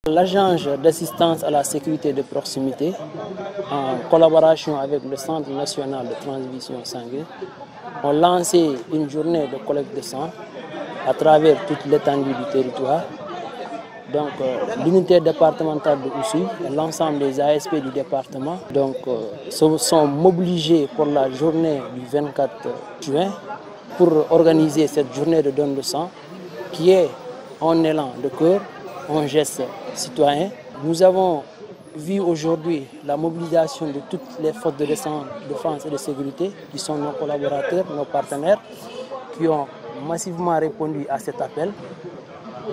L'agence d'assistance à la sécurité de proximité, en collaboration avec le Centre national de transfusion sanguine, ont lancé une journée de collecte de sang à travers toute l'étendue du territoire. Donc, l'unité départementale de Oussouye et l'ensemble des ASP du département se sont mobilisés pour la journée du 24 juin pour organiser cette journée de don de sang qui est un élan de cœur, un geste citoyen. Nous avons vu aujourd'hui la mobilisation de toutes les forces de défense et de sécurité qui sont nos collaborateurs, nos partenaires, qui ont massivement répondu à cet appel.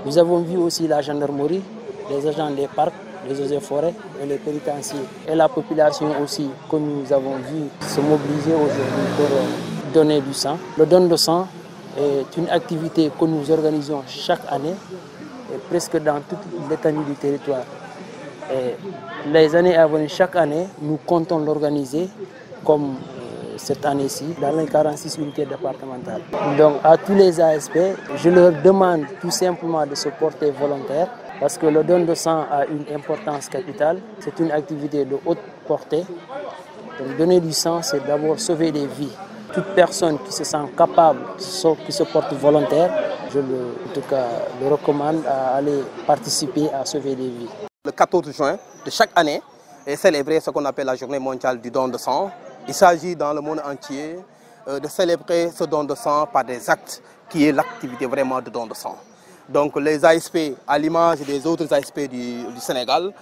Nous avons vu aussi la gendarmerie, les agents des parcs, les eaux et forêts et les pénitenciers. Et la population aussi que nous avons vu se mobiliser aujourd'hui pour donner du sang. Le don de sang est une activité que nous organisons chaque année, et presque dans toute l'étendue du territoire. Et les années à venir, chaque année, nous comptons l'organiser comme cette année-ci dans les 46 unités départementales. Donc à tous les ASP, je leur demande tout simplement de se porter volontaire parce que le don de sang a une importance capitale. C'est une activité de haute portée. Donc donner du sang, c'est d'abord sauver des vies. Toute personne qui se sent capable, qui se porte volontaire, je le recommande à aller participer à sauver des vies. Le 14 juin de chaque année est célébré ce qu'on appelle la journée mondiale du don de sang. Il s'agit dans le monde entier de célébrer ce don de sang par des actes qui est l'activité vraiment de don de sang. Donc les ASP, à l'image des autres ASP du Sénégal,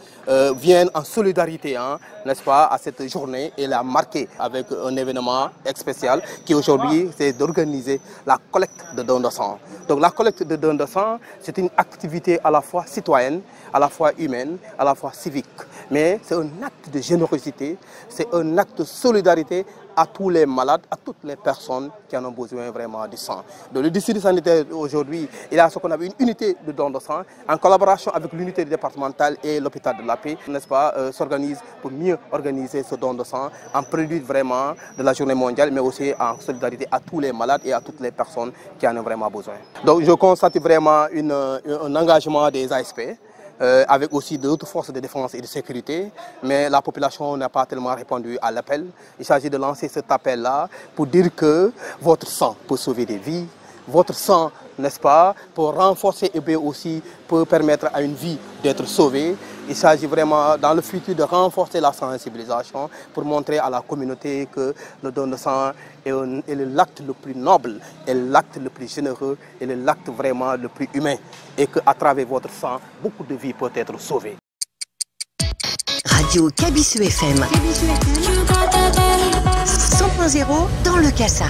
viennent en solidarité, n'est-ce pas, à cette journée et la marquer avec un événement spécial qui aujourd'hui c'est d'organiser la collecte de don de sang. Donc la collecte de don de sang, c'est une activité à la fois citoyenne, à la fois humaine, à la fois civique. Mais c'est un acte de générosité, c'est un acte de solidarité à tous les malades, à toutes les personnes qui en ont besoin vraiment du sang. Donc le district sanitaire aujourd'hui, il a ce qu'on appelle une unité de don de sang en collaboration avec l'unité départementale et l'hôpital de la Paix, n'est-ce pas, s'organise pour mieux organiser ce don de sang en prélude vraiment de la journée mondiale, mais aussi en solidarité à tous les malades et à toutes les personnes qui en ont vraiment besoin. Donc je constate vraiment un engagement des ASP. Avec aussi d'autres forces de défense et de sécurité, mais la population n'a pas tellement répondu à l'appel. Il s'agit de lancer cet appel-là pour dire que votre sang peut sauver des vies, votre sang, n'est-ce pas, pour renforcer et bien aussi pour permettre à une vie d'être sauvée. Il s'agit vraiment dans le futur de renforcer la sensibilisation pour montrer à la communauté que le don de sang est l'acte le plus noble, est l'acte le plus généreux, et l'acte vraiment le plus humain. Et qu'à travers votre sang, beaucoup de vies peuvent être sauvées. Radio Kabisu FM 100.0 dans le Kassa.